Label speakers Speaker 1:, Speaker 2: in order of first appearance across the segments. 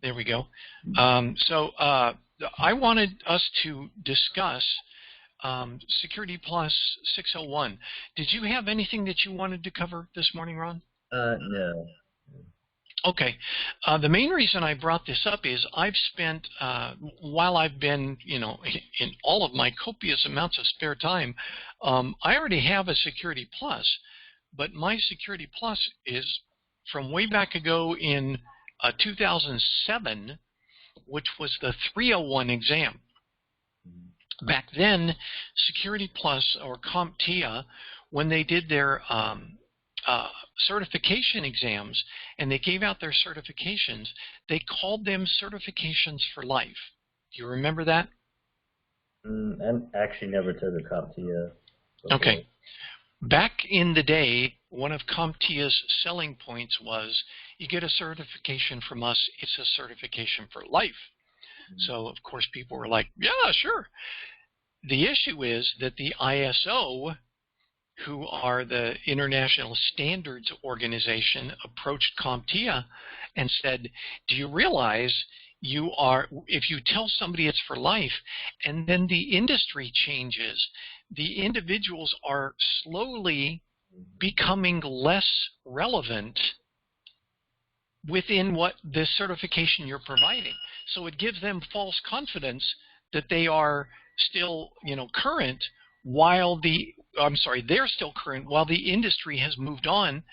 Speaker 1: There we go. I wanted us to discuss Security Plus 601. Did you have anything that you wanted to cover this morning, Ron?
Speaker 2: No.
Speaker 1: Okay. The main reason I brought this up is I've spent, while I've been, in all of my copious amounts of spare time, I already have a Security Plus, but my Security Plus is from way back ago in 2007, which was the 301 exam. Back then, Security Plus or CompTIA, when they did their certification exams and they gave out their certifications, they called them certifications for life. Do you remember that?
Speaker 2: I actually never took a CompTIA before.
Speaker 1: Okay. Back in the day, one of CompTIA's selling points was, you get a certification from us, it's a certification for life. So, of course, people were like, yeah, sure. The issue is that the ISO, who are the International Standards Organization, approached CompTIA and said, do you realize if you tell somebody it's for life and then the industry changes, the individuals are slowly becoming less relevant within what the certification you're providing. So it gives them false confidence that they are still, current while they're still current while the industry has moved on.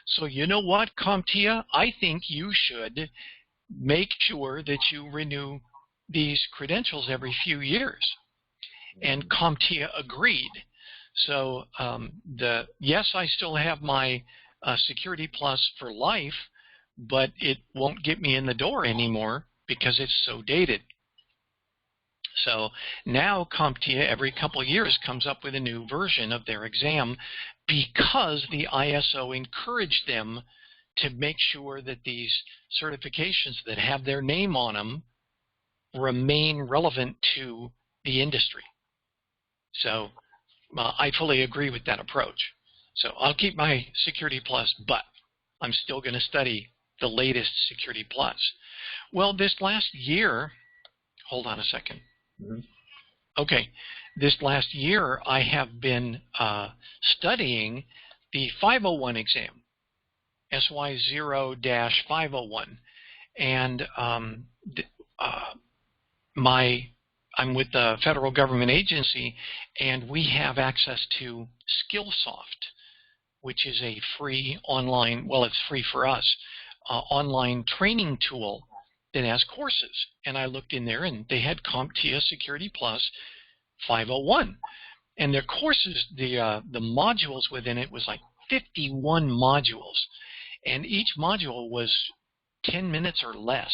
Speaker 1: So you know what, CompTIA, I think you should make sure that you renew these credentials every few years. And CompTIA agreed. So yes, I still have my Security Plus for life, but it won't get me in the door anymore because it's so dated. So now CompTIA every couple of years comes up with a new version of their exam because the ISO encouraged them to make sure that these certifications that have their name on them remain relevant to the industry. So I fully agree with that approach. So I'll keep my Security Plus, but I'm still going to study the latest Security Plus. Well, this last year, hold on a second. Okay, this last year I have been studying the 501 exam, SY-0-501, and I'm with the federal government agency, and we have access to Skillsoft, which is a free online, well, it's free for us, online training tool that has courses. And I looked in there, and they had CompTIA Security Plus 501. And their courses, the modules within it was like 51 modules. And each module was 10 minutes or less.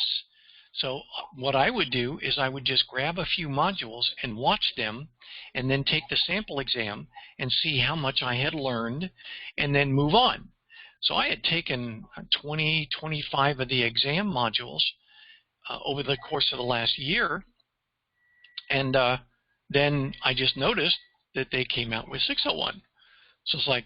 Speaker 1: So what I would do is I would just grab a few modules and watch them and then take the sample exam and see how much I had learned and then move on. So I had taken 20, 25 of the exam modules over the course of the last year, and then I just noticed that they came out with 601. So it's like,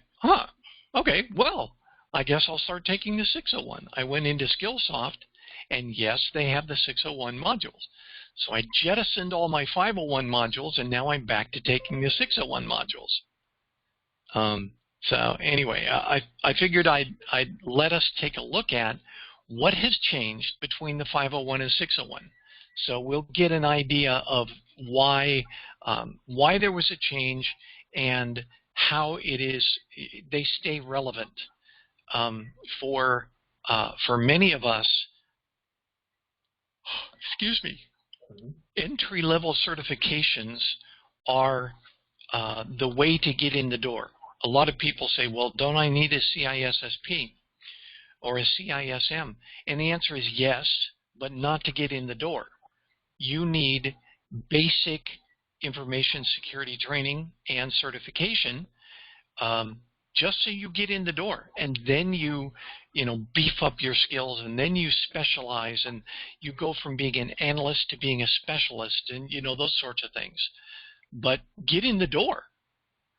Speaker 1: okay, well, I guess I'll start taking the 601. I went into Skillsoft, and yes, they have the 601 modules. So I jettisoned all my 501 modules, and now I'm back to taking the 601 modules. So anyway, I figured I'd let us take a look at what has changed between the 501 and 601. So we'll get an idea of why there was a change and how it is they stay relevant for many of us. Excuse me. Entry-level certifications are the way to get in the door. A lot of people say, well, don't I need a CISSP or a CISM? And the answer is yes, but not to get in the door. You need basic information security training and certification just so you get in the door, and then you beef up your skills, and then you specialize, and you go from being an analyst to being a specialist, and those sorts of things. But get in the door.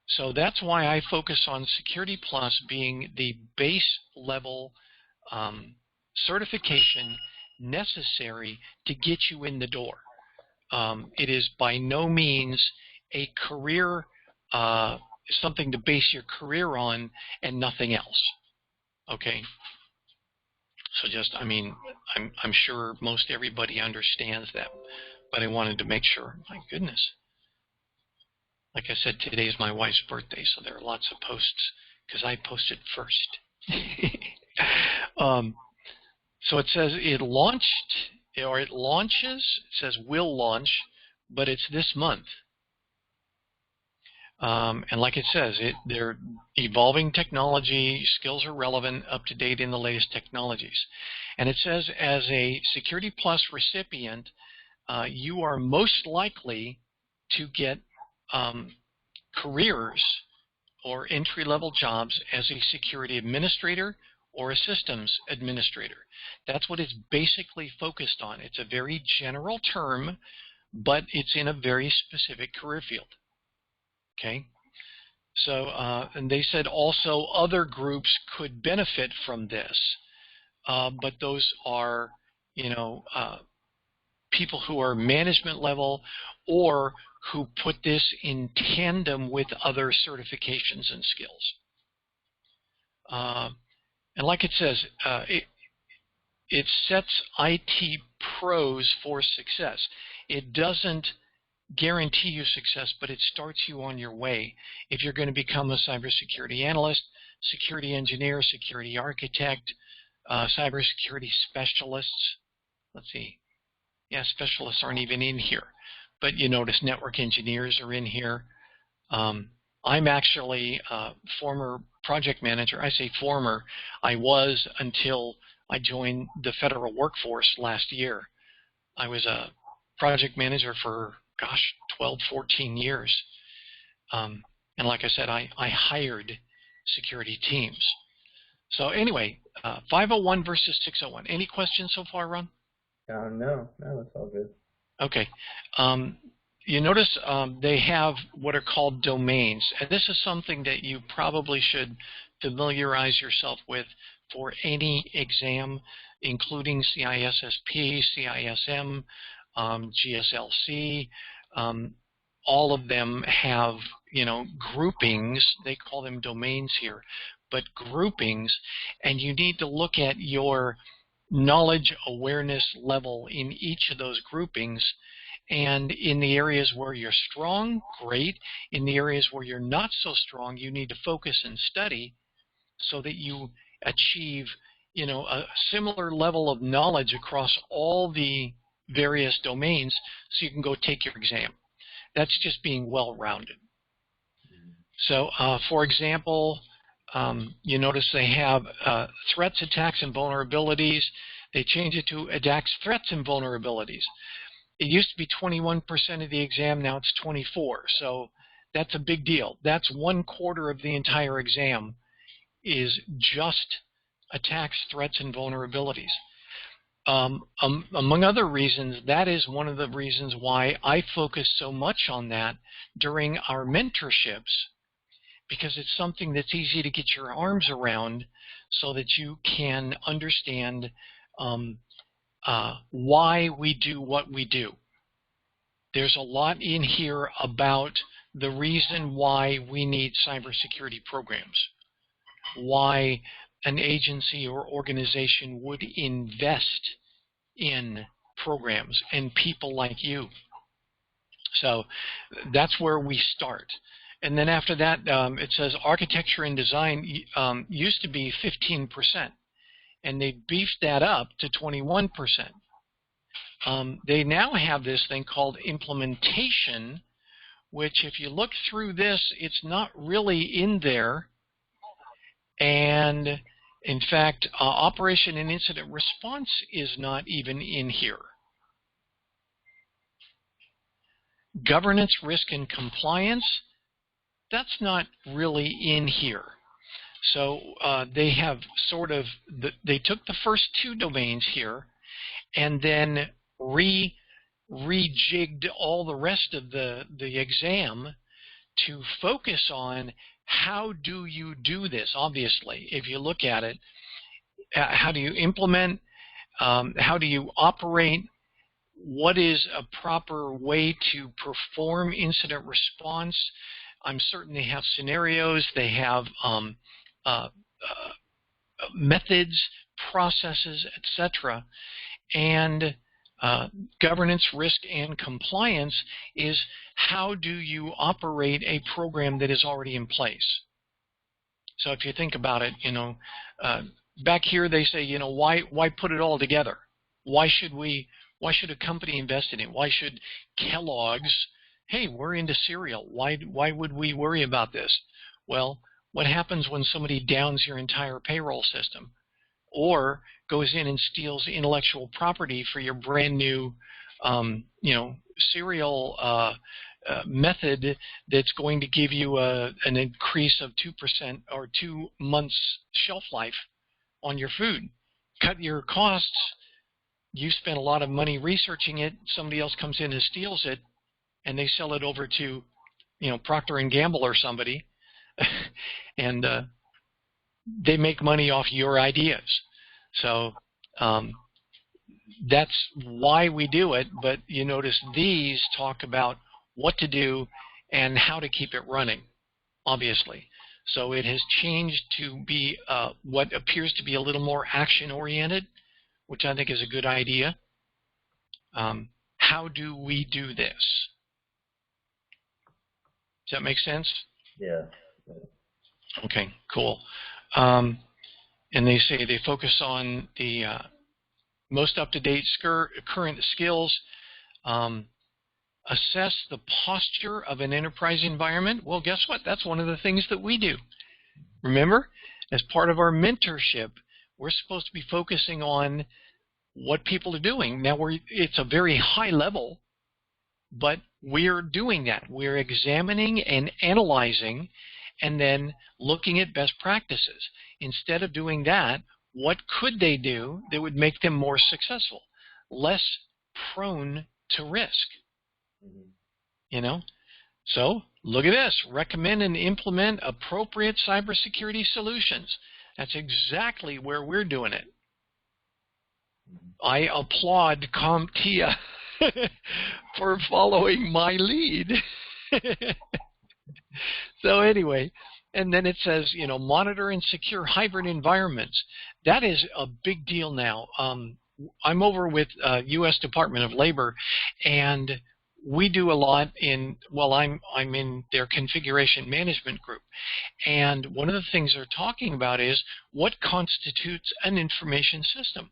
Speaker 1: So that's why I focus on Security Plus being the base level certification necessary to get you in the door. It is by no means a career, something to base your career on and nothing else. Okay? So just, I mean, I'm sure most everybody understands that, but I wanted to make sure. My goodness. Like I said, today is my wife's birthday, so there are lots of posts because I posted first. So it says it launched, or it launches. It says will launch, but it's this month. And like it says, they're evolving technology, skills are relevant, up to date in the latest technologies. And it says as a Security Plus recipient, you are most likely to get careers or entry-level jobs as a security administrator or a systems administrator. That's what it's basically focused on. It's a very general term, but it's in a very specific career field. Okay? So, and they said also other groups could benefit from this, but those are, you know, people who are management level or who put this in tandem with other certifications and skills. And like it says, it sets IT pros for success. It doesn't guarantee you success, but it starts you on your way. If you're going to become a cybersecurity analyst, security engineer, security architect, cybersecurity specialists. Let's see. Yeah, specialists aren't even in here. But you notice network engineers are in here. I'm actually a former project manager. I say former. I was until I joined the federal workforce last year. I was a project manager for, gosh, 12, 14 years. And like I said, I hired security teams. So anyway, 501 versus 601. Any questions so far, Ron?
Speaker 2: No, it's all good.
Speaker 1: Okay. You notice they have what are called domains. And this is something that you probably should familiarize yourself with for any exam, including CISSP, CISM, GSLC. All of them have, you know, groupings. They call them domains here, but groupings. And you need to look at your knowledge awareness level in each of those groupings. And in the areas where you're strong, great. In the areas where you're not so strong, you need to focus and study so that you achieve, you know, a similar level of knowledge across all the various domains so you can go take your exam. That's just being well-rounded. So, for example, you notice they have threats, attacks, and vulnerabilities. They change it to attacks, threats, and vulnerabilities. It used to be 21% of the exam, now it's 24%. So that's a big deal. That's 1/4 of the entire exam is just attacks, threats, and vulnerabilities. Among other reasons, that is one of the reasons why I focus so much on that during our mentorships, because it's something that's easy to get your arms around so that you can understand why we do what we do. There's a lot in here about the reason why we need cybersecurity programs, why an agency or organization would invest in programs and people like you. So that's where we start. And then after that, it says architecture and design used to be 15%, and they beefed that up to 21%. They now have this thing called implementation, which if you look through this, it's not really in there. And in fact, operation and incident response is not even in here. Governance, risk, and compliance, that's not really in here. So they have sort of, they took the first two domains here and then rejigged all the rest of the exam to focus on how do you do this. Obviously, if you look at it, how do you implement, How do you operate? What is a proper way to perform incident response? I'm certain they have scenarios. They have methods, processes, etc. And governance, risk, and compliance is how do you operate a program that is already in place. So if you think about it, back here they say, why put it all together? Why should a company invest in it? Why should Kellogg's, hey, we're into cereal. Why would we worry about this? Well, what happens when somebody downs your entire payroll system or goes in and steals intellectual property for your brand new, cereal method that's going to give you an increase of 2% or 2 months shelf life on your food? Cut your costs. You spent a lot of money researching it. Somebody else comes in and steals it, and they sell it over to, Procter and Gamble or somebody, and they make money off your ideas. So that's why we do it. But you notice these talk about what to do and how to keep it running, obviously. So it has changed to be what appears to be a little more action-oriented, which I think is a good idea. How do we do this? Does that make sense?
Speaker 2: Yeah.
Speaker 1: Okay, cool. And they say they focus on the most up-to-date current skills, assess the posture of an enterprise environment. Well, guess what? That's one of the things that we do. Remember, as part of our mentorship, we're supposed to be focusing on what people are doing. Now, it's a very high level, but we're doing that. We're examining and analyzing and then looking at best practices. Instead of doing that, what could they do that would make them more successful, less prone to risk? So look at this. Recommend and implement appropriate cybersecurity solutions. That's exactly where we're doing it. I applaud CompTIA for following my lead. So anyway, and then it says, monitor and secure hybrid environments. That is a big deal now. I'm over with U.S. Department of Labor, and we do a lot in, I'm in their configuration management group. And one of the things they're talking about is what constitutes an information system.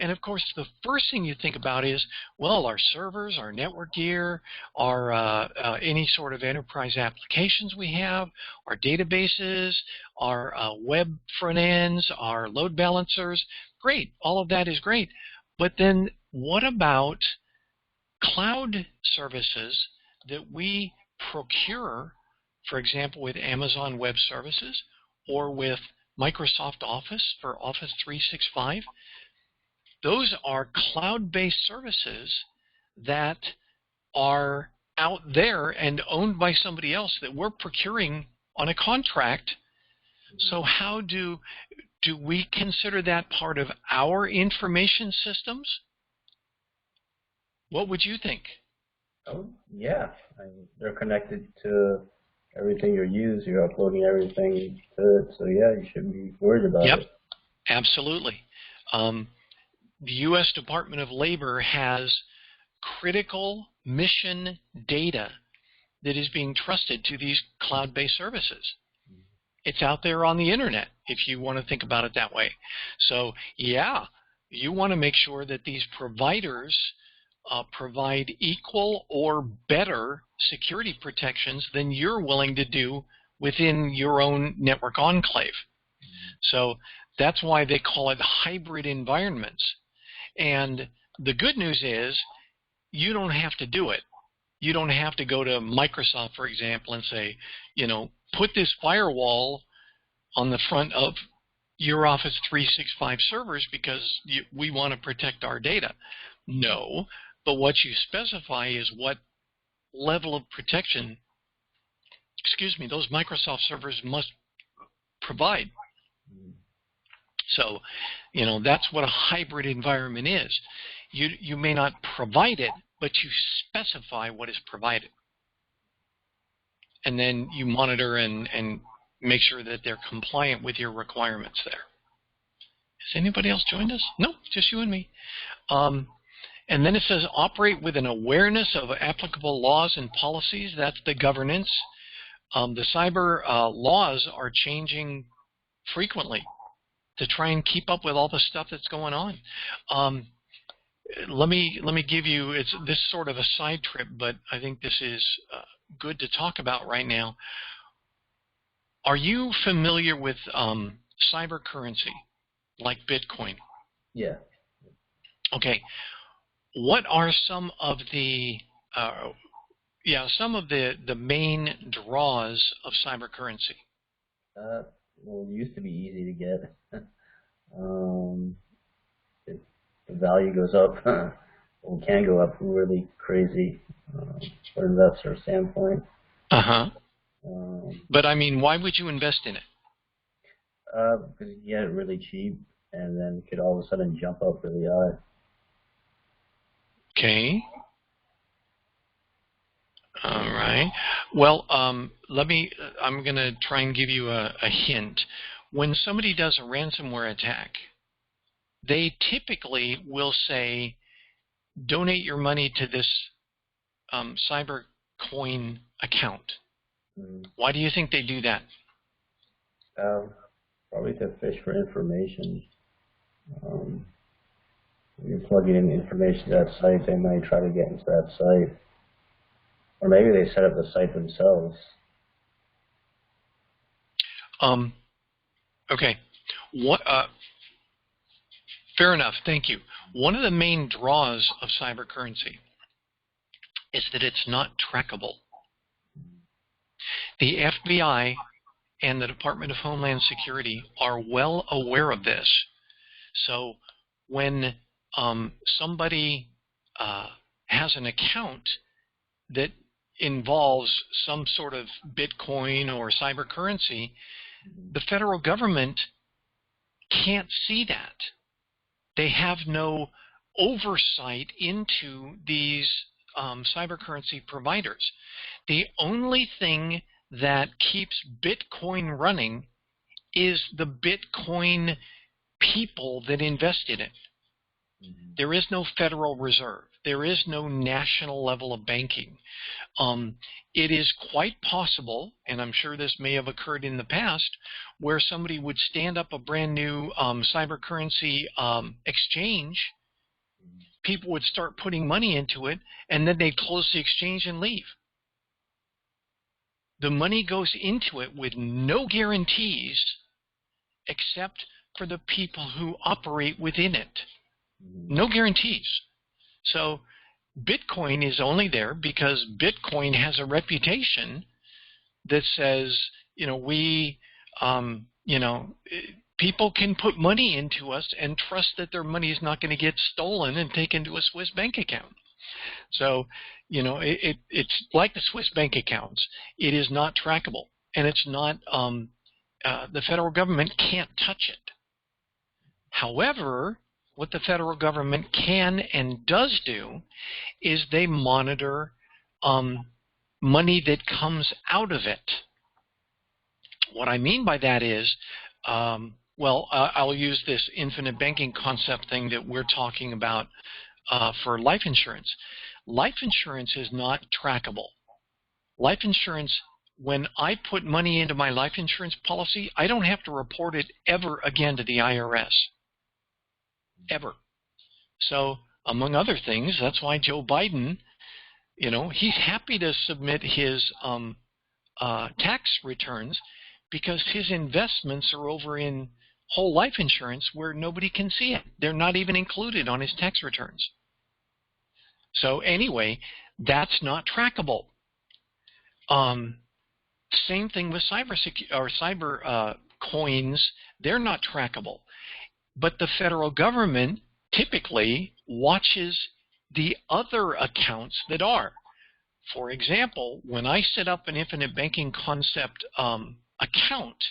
Speaker 1: And of course, the first thing you think about is, well, our servers, our network gear, our any sort of enterprise applications we have, our databases, our web front ends, our load balancers. Great, all of that is great. But then what about cloud services that we procure, for example, with Amazon Web Services or with Microsoft Office for Office 365? Those are cloud-based services that are out there and owned by somebody else that we're procuring on a contract. So how do we consider that part of our information systems? What would you think?
Speaker 2: Oh, yeah. They're connected to everything you use. You're uploading everything to it. So, yeah, you shouldn't be worried about it.
Speaker 1: Absolutely. The U.S. Department of Labor has critical mission data that is being trusted to these cloud-based services. It's out there on the internet, if you want to think about it that way. So, yeah, you want to make sure that these providers provide equal or better security protections than you're willing to do within your own network enclave. So that's why they call it hybrid environments. And the good news is you don't have to do it. You don't have to go to Microsoft, for example, and say, put this firewall on the front of your Office 365 servers because we want to protect our data. No, but what you specify is what level of protection, those Microsoft servers must provide. So, that's what a hybrid environment is. You may not provide it, but you specify what is provided. And then you monitor and make sure that they're compliant with your requirements there. Has anybody else joined us? No, just you and me. And then it says operate with an awareness of applicable laws and policies. That's the governance. The cyber laws are changing frequently to try and keep up with all the stuff that's going on. Let me give you, it's this sort of a side trip, but I think this is good to talk about right now. Are you familiar with cyber currency like Bitcoin?
Speaker 2: Yeah.
Speaker 1: Okay. What are some of the main draws of cyber currency?
Speaker 2: Well, it used to be easy to get. The value goes up, or can go up really crazy from an investor standpoint.
Speaker 1: But I mean, why would you invest in it?
Speaker 2: Because you get it really cheap, and then it could all of a sudden jump up really high.
Speaker 1: Okay. All right. Well, I'm going to try and give you a hint. When somebody does a ransomware attack, they typically will say, donate your money to this CyberCoin account.
Speaker 2: Mm-hmm.
Speaker 1: Why do you think they do that?
Speaker 2: Probably to fish for information. When you're plugging in information to that site, they might try to get into that site. Or maybe they set up the site themselves.
Speaker 1: Okay. Fair enough. Thank you. One of the main draws of cyber currency is that it's not trackable. The FBI and the Department of Homeland Security are well aware of this. So when somebody has an account that involves some sort of Bitcoin or cyber currency, the federal government can't see that. They have no oversight into these cyber currency providers. The only thing that keeps Bitcoin running is the Bitcoin people that invest in it. There is no Federal Reserve. There is no national level of banking. It is quite possible, and I'm sure this may have occurred in the past, where somebody would stand up a brand new cyber currency exchange. People would start putting money into it, and then they'd close the exchange and leave. The money goes into it with no guarantees except for the people who operate within it. No guarantees. So Bitcoin is only there because Bitcoin has a reputation that says, people can put money into us and trust that their money is not going to get stolen and taken to a Swiss bank account. So, it's like the Swiss bank accounts. It is not trackable, and it's not. The federal government can't touch it. However, what the federal government can and does do is they monitor money that comes out of it. What I mean by that is, I'll use this infinite banking concept thing that we're talking about for life insurance. Life insurance is not trackable. Life insurance, when I put money into my life insurance policy, I don't have to report it ever again to the IRS. Ever. So, among other things, that's why Joe Biden, he's happy to submit his tax returns because his investments are over in whole life insurance where nobody can see it. They're not even included on his tax returns. So anyway, that's not trackable. Same thing with cyber coins. They're not trackable. But the federal government typically watches the other accounts that are. For example, when I set up an infinite banking concept account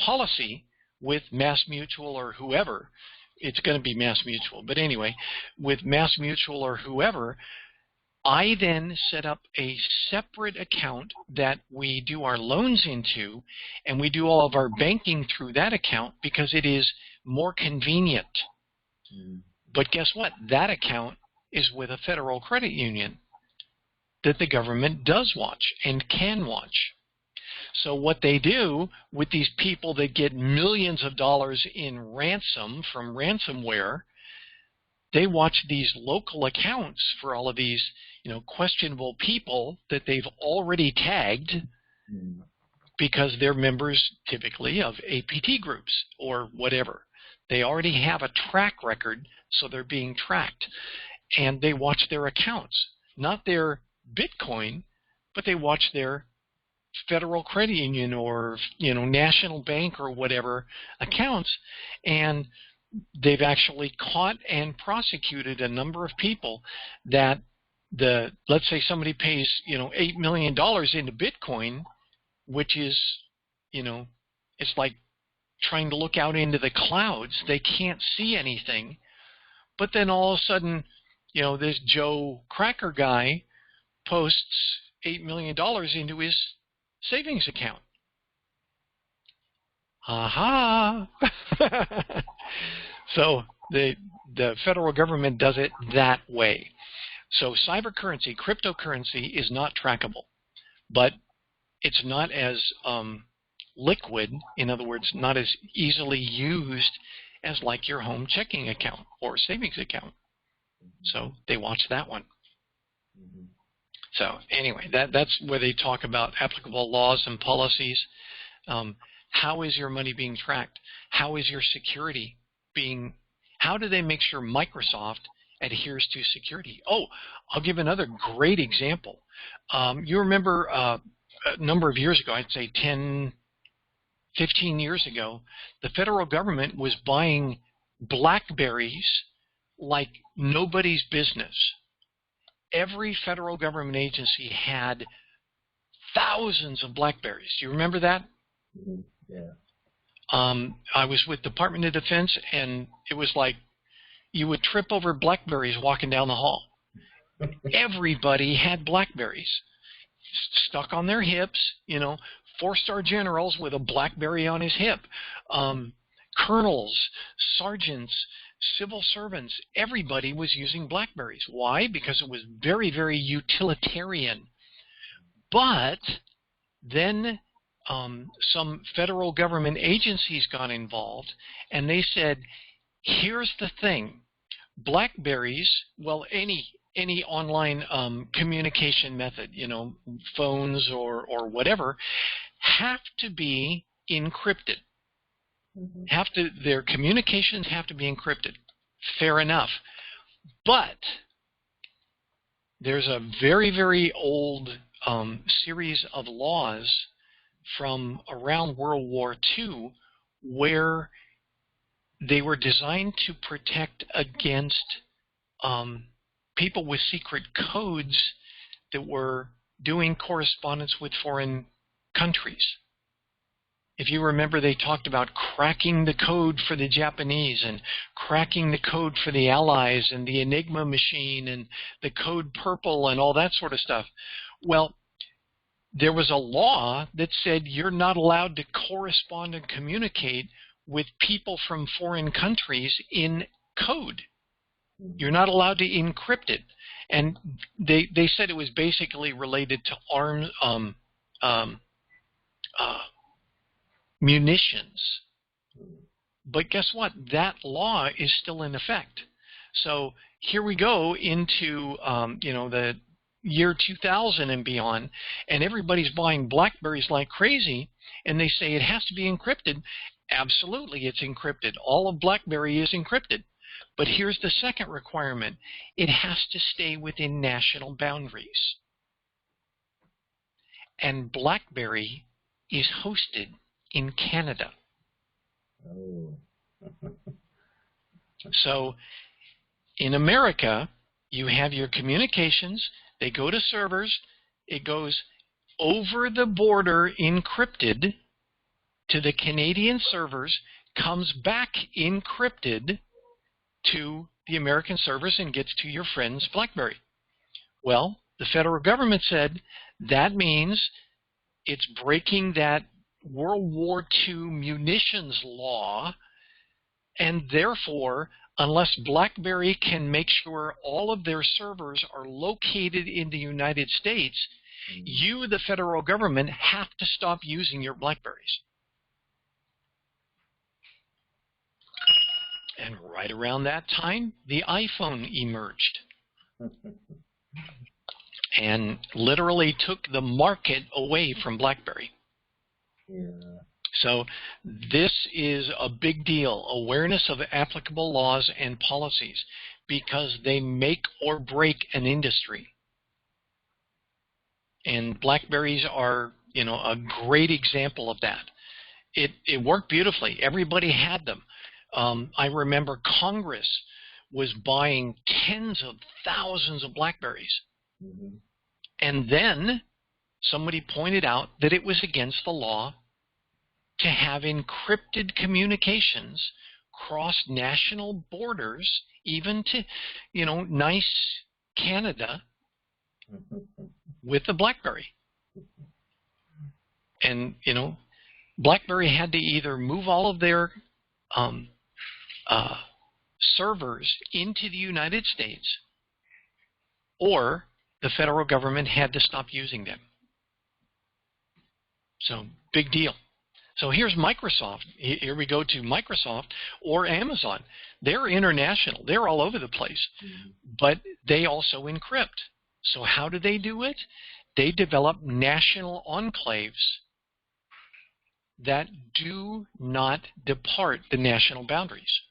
Speaker 1: policy with MassMutual or whoever. It's going to be MassMutual, but anyway, with MassMutual or whoever, I then set up a separate account that we do our loans into, and we do all of our banking through that account because it is more convenient. But guess what? That account is with a federal credit union that the government does watch and can watch. So what they do with these people that get millions of dollars in ransom from ransomware, they watch these local accounts for all of these, questionable people that they've already tagged because they're members typically of APT groups or whatever. They already have a track record, so they're being tracked. And they watch their accounts, not their Bitcoin, but they watch their federal credit union or national bank or whatever accounts, and they've actually caught and prosecuted a number of people that let's say somebody pays $8 million into Bitcoin, which is it's like trying to look out into the clouds. They can't see anything, but then all of a sudden this Joe Cracker guy posts $8 million into his savings account. Aha! So the federal government does it that way. So cybercurrency, cryptocurrency is not trackable, but it's not as liquid, in other words, not as easily used as like your home checking account or savings account. So they watch that one. So anyway, that's where they talk about applicable laws and policies. How is your money being tracked? How is your security being? How do they make sure Microsoft adheres to security? Oh, I'll give another great example. You remember a number of years ago, I'd say 10, 15 years ago, the federal government was buying Blackberrys like nobody's business. Every federal government agency had thousands of Blackberrys. Do you remember that?
Speaker 2: Yeah.
Speaker 1: I was with Department of Defense, and it was like you would trip over Blackberrys walking down the hall. Everybody had Blackberrys stuck on their hips, four-star generals with a Blackberry on his hip, colonels, sergeants, civil servants, everybody was using Blackberrys. Why? Because it was very, very utilitarian. But then some federal government agencies got involved, and they said, here's the thing. Blackberrys, well, any online communication method, phones or whatever, have to be encrypted. Their communications have to be encrypted. Fair enough. But there's a very, very old series of laws from around World War II where they were designed to protect against people with secret codes that were doing correspondence with foreign countries. If you remember, they talked about cracking the code for the Japanese and cracking the code for the Allies and the Enigma machine and the code purple and all that sort of stuff. Well, there was a law that said you're not allowed to correspond and communicate with people from foreign countries in code. You're not allowed to encrypt it. And they said it was basically related to arms, munitions. But guess what? That law is still in effect. So here we go into the year 2000 and beyond, and everybody's buying Blackberrys like crazy, and they say it has to be encrypted. Absolutely, it's encrypted. All of Blackberry is encrypted. But here's the second requirement. It has to stay within national boundaries. And Blackberry is hosted in Canada.
Speaker 2: Oh.
Speaker 1: So in America, you have your communications. They go to servers. It goes over the border encrypted to the Canadian servers. comes back encrypted to the American servers and gets to your friend's BlackBerry. Well, the federal government said that means it's breaking that World War II munitions law, and therefore, unless BlackBerry can make sure all of their servers are located in the United States, you, the federal government, have to stop using your BlackBerrys. And right around that time, the iPhone emerged and literally took the market away from BlackBerry.
Speaker 2: Yeah.
Speaker 1: So this is a big deal, awareness of applicable laws and policies, because they make or break an industry. And BlackBerrys are, a great example of that. It worked beautifully. Everybody had them. I remember Congress was buying tens of thousands of BlackBerrys.
Speaker 2: Mm-hmm.
Speaker 1: And then somebody pointed out that it was against the law to have encrypted communications cross national borders, even to, nice Canada, with the BlackBerry. And, BlackBerry had to either move all of their servers into the United States, or the federal government had to stop using them. So, big deal. So here's Microsoft. Here we go to Microsoft or Amazon. They're international. They're all over the place. But they also encrypt. So how do they do it? They develop national enclaves that do not depart the national boundaries.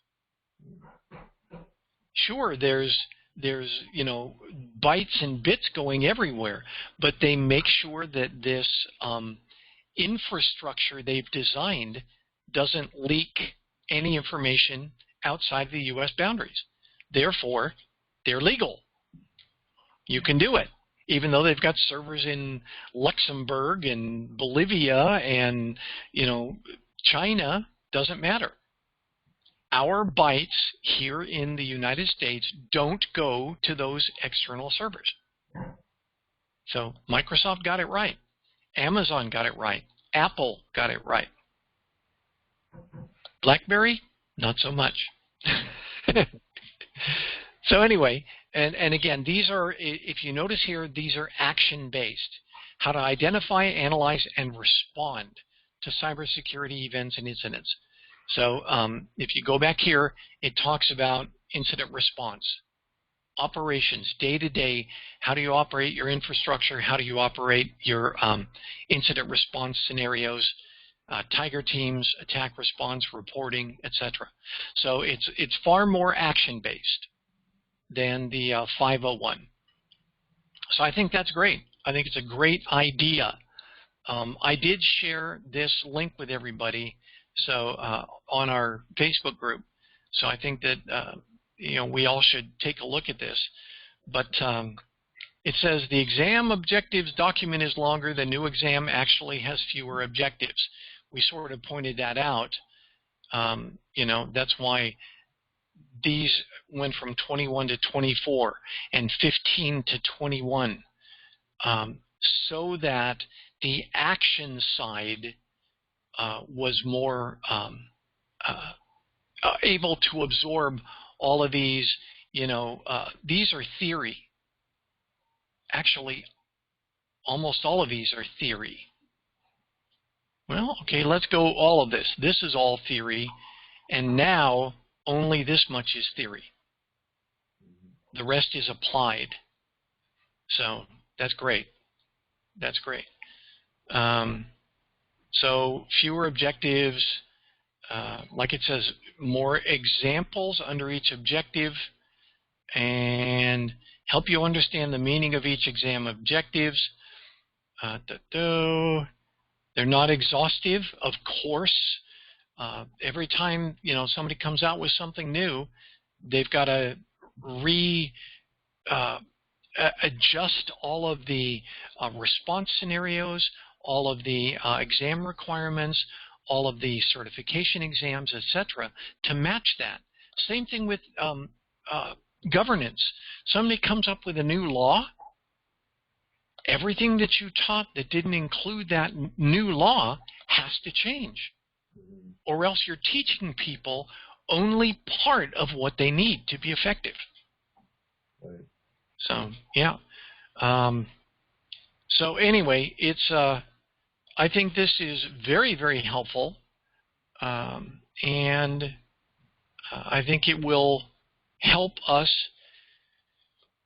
Speaker 1: Sure, there's bytes and bits going everywhere, but they make sure that this infrastructure they've designed doesn't leak any information outside the U.S. boundaries. Therefore, they're legal. You can do it, even though they've got servers in Luxembourg and Bolivia and, China. Doesn't matter. Our bytes here in the United States don't go to those external servers. So Microsoft got it right. Amazon got it right. Apple got it right. BlackBerry, not so much. So anyway, and again, these are, if you notice here, these are action-based. How to identify, analyze, and respond to cybersecurity events and incidents. So if you go back here, it talks about incident response. Operations, day-to-day, how do you operate your infrastructure? How do you operate your incident response scenarios, tiger teams, attack response, reporting, etc. So it's far more action-based than the 501. So I think that's great. I think it's a great idea. I did share this link with everybody on our Facebook group. So I think that we all should take a look at this. But it says the exam objectives document is longer. The new exam actually has fewer objectives. We sort of pointed that out. That's why these went from 21 to 24 and 15 to 21, so that the action side was more able to absorb all of these. These are theory. Actually, almost all of these are theory. Well, okay, let's go all of this. This is all theory, and now only this much is theory. The rest is applied. So that's great. That's great. So fewer objectives, like it says, more examples under each objective, and help you understand the meaning of each exam objectives. They're not exhaustive, of course. Every time somebody comes out with something new, they've got to adjust all of the response scenarios, all of the exam requirements, all of the certification exams, etc., to match that. Same thing with governance. Somebody comes up with a new law. Everything that you taught that didn't include that new law has to change. Or else you're teaching people only part of what they need to be effective.
Speaker 2: Right.
Speaker 1: So, yeah. So anyway, it's I think this is very, very helpful, and I think it will help us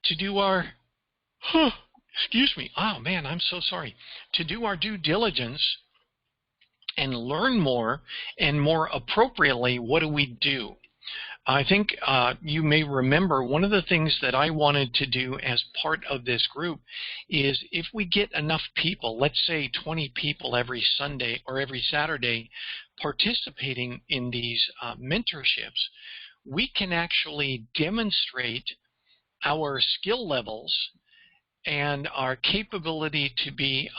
Speaker 1: to do our, excuse me, oh man, I'm so sorry, to do our due diligence and learn more, and more appropriately, what do we do? I think you may remember one of the things that I wanted to do as part of this group is if we get enough people, let's say 20 people every Sunday or every Saturday participating in these mentorships, we can actually demonstrate our skill levels and our capability to be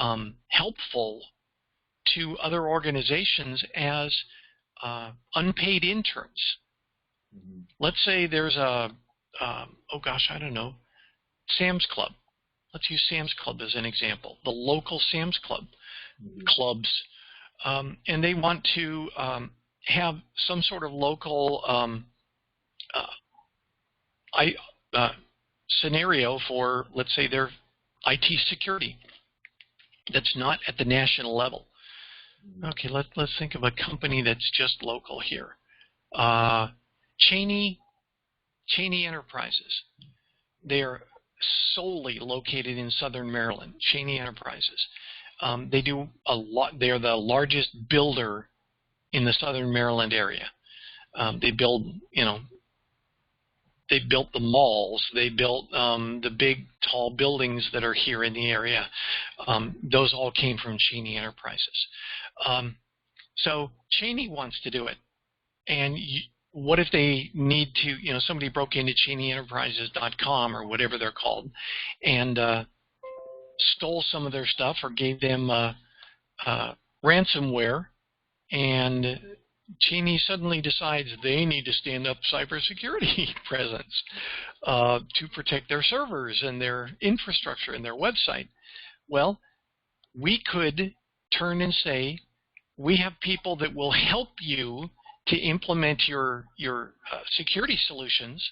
Speaker 1: helpful to other organizations as unpaid interns. Let's say there's a, oh gosh, I don't know, Sam's Club. Let's use Sam's Club as an example. The local Sam's Club clubs, and they want to have some sort of local scenario for, let's say, their IT security that's not at the national level. Okay, let's think of a company that's just local here. Cheney Enterprises. They're solely located in Southern Maryland. Cheney Enterprises. They do a lot. They're the largest builder in the Southern Maryland area. They build, they built the malls. They built the big, tall buildings that are here in the area. Those all came from Cheney Enterprises. So Cheney wants to do it, and what if they need to, somebody broke into CheneyEnterprises.com or whatever they're called and stole some of their stuff or gave them ransomware, and Cheney suddenly decides they need to stand up cybersecurity presence to protect their servers and their infrastructure and their website. Well, we could turn and say, we have people that will help you to implement your security solutions.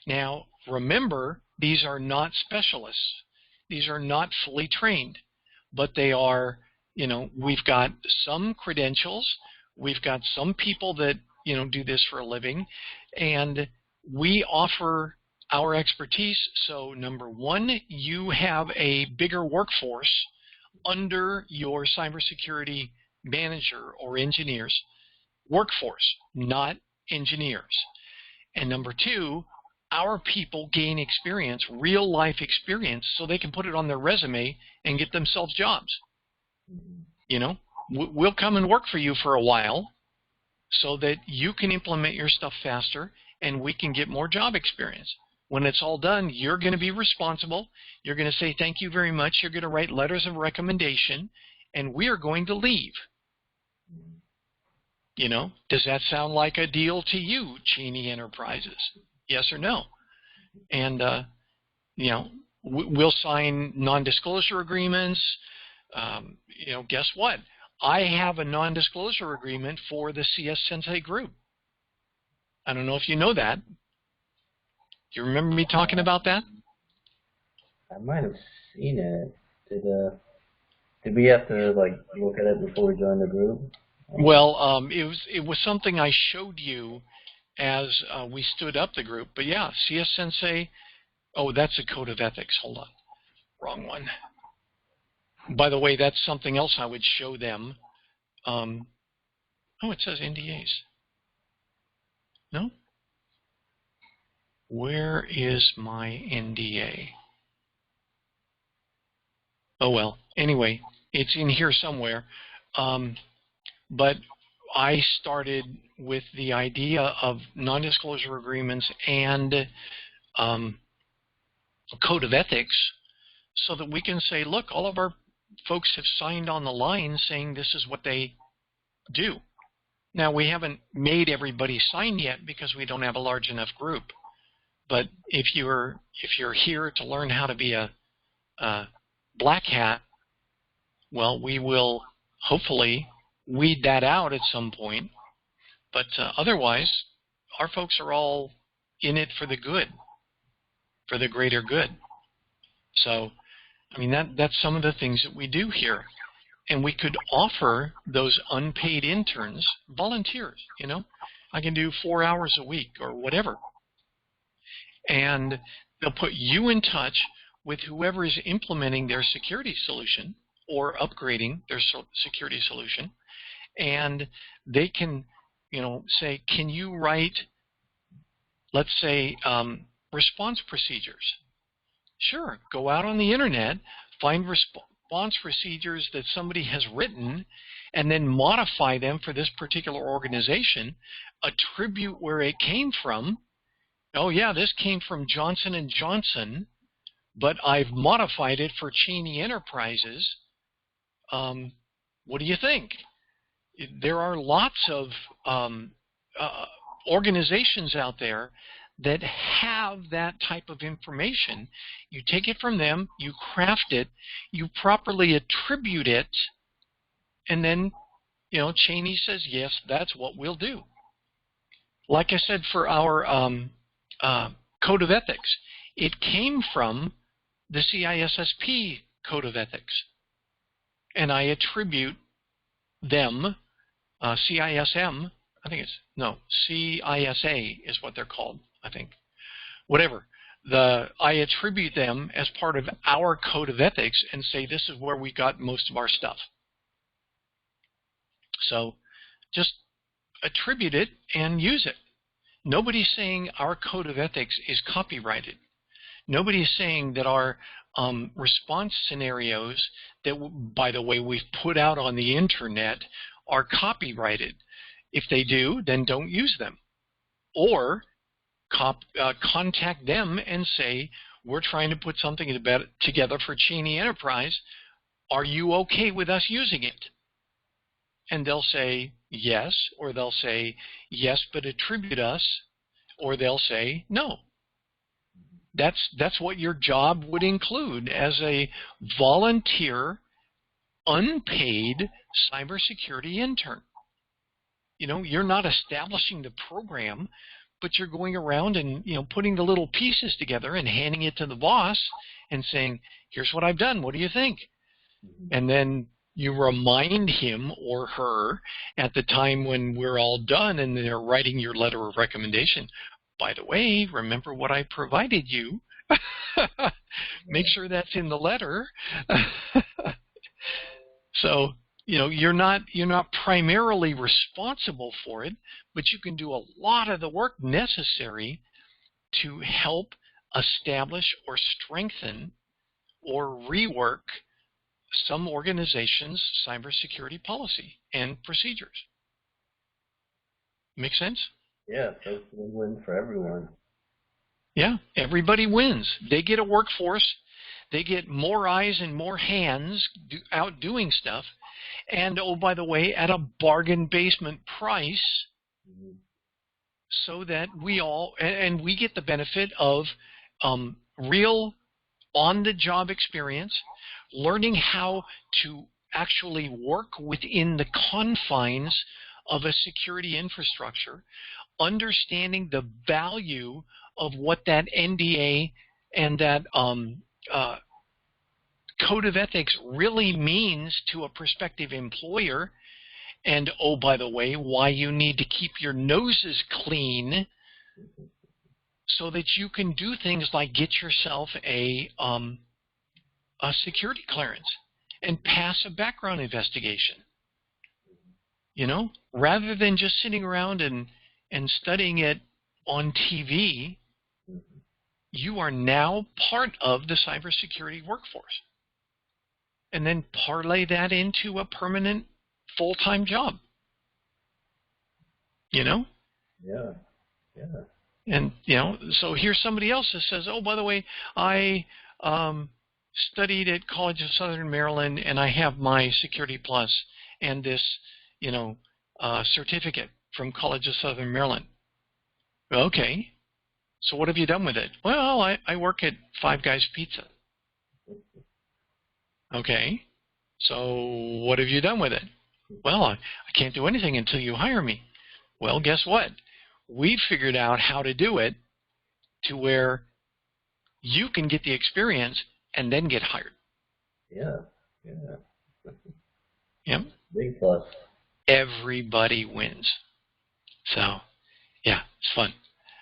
Speaker 1: Now, remember, these are not specialists. These are not fully trained, but they are, we've got some credentials. We've got some people that, do this for a living, and we offer our expertise. So, number one, you have a bigger workforce under your cybersecurity manager or engineers. Workforce, not engineers. And number two, our people gain experience, real life experience, so they can put it on their resume and get themselves jobs. We'll come and work for you for a while so that you can implement your stuff faster and we can get more job experience. When it's all done, you're going to be responsible. You're going to say thank you very much. You're going to write letters of recommendation, and we are going to leave. Does that sound like a deal to you, Cheney Enterprises? Yes or no? And, we'll sign non-disclosure agreements. Guess what? I have a non-disclosure agreement for the CS-Sensei group. I don't know if you know that. Do you remember me talking about that?
Speaker 2: I might have seen it. Did we have to look at it before we joined the group?
Speaker 1: Well, it was something I showed you as we stood up the group. But yeah, CS-Sensei. Oh, that's a code of ethics. Hold on, wrong one. By the way, that's something else I would show them. Oh, it says NDAs. No? Where is my NDA? Oh well. Anyway, it's in here somewhere. But I started with the idea of non-disclosure agreements and a code of ethics so that we can say, look, all of our folks have signed on the line saying this is what they do. Now, we haven't made everybody sign yet because we don't have a large enough group. But if you're here to learn how to be a black hat, well, we will hopefully weed that out at some point. But otherwise, our folks are all in it for the good, for the greater good. So, I mean, that's some of the things that we do here. And we could offer those unpaid interns volunteers, you know. I can do 4 hours a week or whatever. And they'll put you in touch with whoever is implementing their security solution or upgrading their security solution. And they can, you know, say, can you write, let's say, response procedures? Sure, go out on the internet, find response procedures that somebody has written, and then modify them for this particular organization, attribute where it came from. Oh yeah, this came from Johnson & Johnson, but I've modified it for Cheney Enterprises. What do you think? There are lots of organizations out there that have that type of information. You take it from them, you craft it, you properly attribute it, and then, you know, Cheney says, yes, that's what we'll do. Like I said, for our Code of Ethics, it came from the CISSP Code of Ethics. And I attribute them, CISM, I think it's, no, CISA is what they're called, I think. Whatever. I attribute them as part of our Code of Ethics and say this is where we got most of our stuff. So just attribute it and use it. Nobody's saying our Code of Ethics is copyrighted. Nobody's saying that our response scenarios that, by the way, we've put out on the internet are copyrighted. If they do, then don't use them. Or contact them and say, we're trying to put something together for Cheney Enterprise. Are you okay with us using it? And they'll say yes, or they'll say yes, but attribute us, or they'll say no. That's what your job would include as a volunteer, unpaid cybersecurity intern. You know, you're not establishing the program, but you're going around and, you know, putting the little pieces together and handing it to the boss and saying, here's what I've done. What do you think? And then you remind him or her at the time when we're all done and they're writing your letter of recommendation. By the way, remember what I provided you. Make sure that's in the letter. So, you know, you're not primarily responsible for it, but you can do a lot of the work necessary to help establish or strengthen or rework some organization's cybersecurity policy and procedures. Make sense?
Speaker 2: Yeah, so it's a win-win for everyone.
Speaker 1: Yeah, everybody wins. They get a workforce. They get more eyes and more hands out doing stuff. And, oh, by the way, at a bargain basement price, so that we all, and we get the benefit of real on-the-job experience, learning how to actually work within the confines of a security infrastructure, understanding the value of what that NDA and that Code of Ethics really means to a prospective employer, and, oh, by the way, why you need to keep your noses clean so that you can do things like get yourself a security clearance and pass a background investigation. You know, rather than just sitting around and studying it on TV, you are now part of the cybersecurity workforce. And then parlay that into a permanent full-time job. You know?
Speaker 2: Yeah, yeah.
Speaker 1: And, you know, so here's somebody else that says, oh, by the way, I studied at College of Southern Maryland and I have my Security Plus and this, you know, certificate from College of Southern Maryland. Okay. So what have you done with it? Well, I work at Five Guys Pizza. Okay. So what have you done with it? Well, I can't do anything until you hire me. Well, guess what? We figured out how to do it to where you can get the experience and then get hired.
Speaker 2: Yeah, yeah.
Speaker 1: Yep.
Speaker 2: Big plus.
Speaker 1: Everybody wins. So, yeah, it's fun.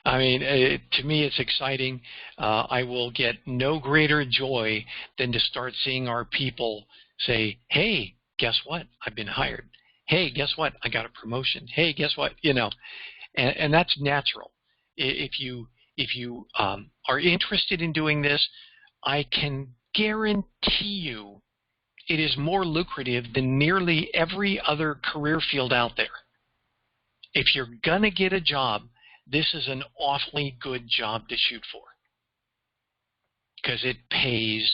Speaker 1: I mean, to me, it's exciting. I will get no greater joy than to start seeing our people say, hey, guess what? I've been hired. Hey, guess what? I got a promotion. Hey, guess what? You know, and that's natural. If you are interested in doing this, I can guarantee you it is more lucrative than nearly every other career field out there. If you're going to get a job, this is an awfully good job to shoot for because it pays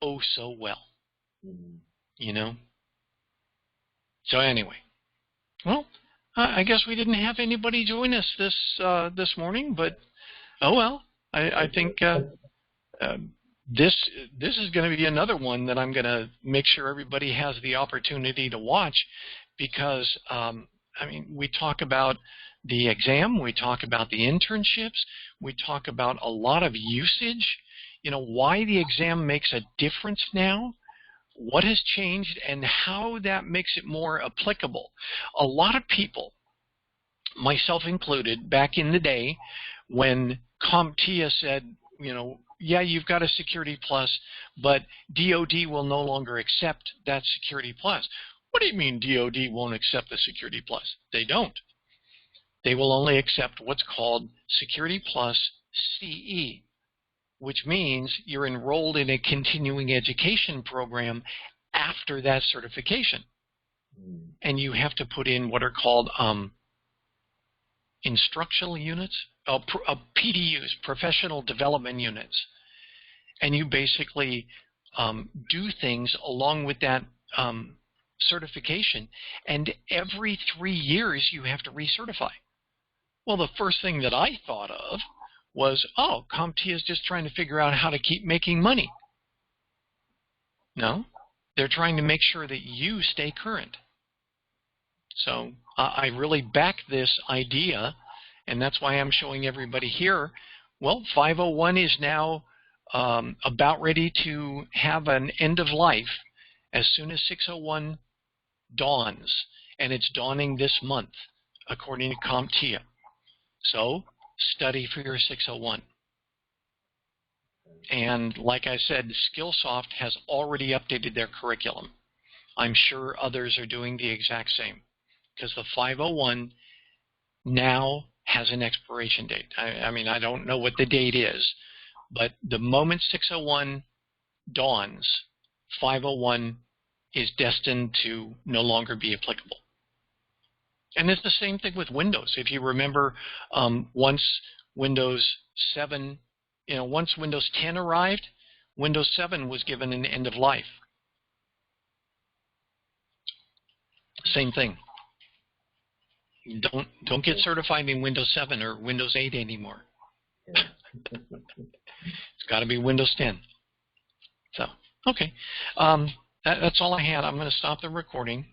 Speaker 1: oh so well, you know. So anyway, well, I guess we didn't have anybody join us this morning, but oh well. I think this is going to be another one that I'm going to make sure everybody has the opportunity to watch because I mean, we talk about the exam, we talk about the internships, we talk about a lot of usage, you know, why the exam makes a difference now, what has changed, and how that makes it more applicable. A lot of people, myself included, back in the day when CompTIA said, you know, yeah, you've got a Security Plus, but DoD will no longer accept that Security Plus. What do you mean DoD won't accept the Security Plus? They don't. They will only accept what's called Security Plus CE, which means you're enrolled in a continuing education program after that certification. And you have to put in what are called instructional units, PDUs, professional development units. And you basically do things along with that certification. And every 3 years you have to recertify. Well, the first thing that I thought of was, oh, CompTIA is just trying to figure out how to keep making money. No, they're trying to make sure that you stay current. So I really back this idea, and that's why I'm showing everybody here. Well, 501 is now about ready to have an end of life as soon as 601 dawns, and it's dawning this month, according to CompTIA. So study for your 601. And like I said, Skillsoft has already updated their curriculum. I'm sure others are doing the exact same because the 501 now has an expiration date. I mean, I don't know what the date is, but the moment 601 dawns, 501 is destined to no longer be applicable. And it's the same thing with Windows. If you remember, once Windows 7, once Windows 10 arrived, Windows 7 was given an end of life. Same thing. Don't get certified in Windows 7 or Windows 8 anymore. It's got to be Windows 10. So, okay. That's all I had. I'm going to stop the recording.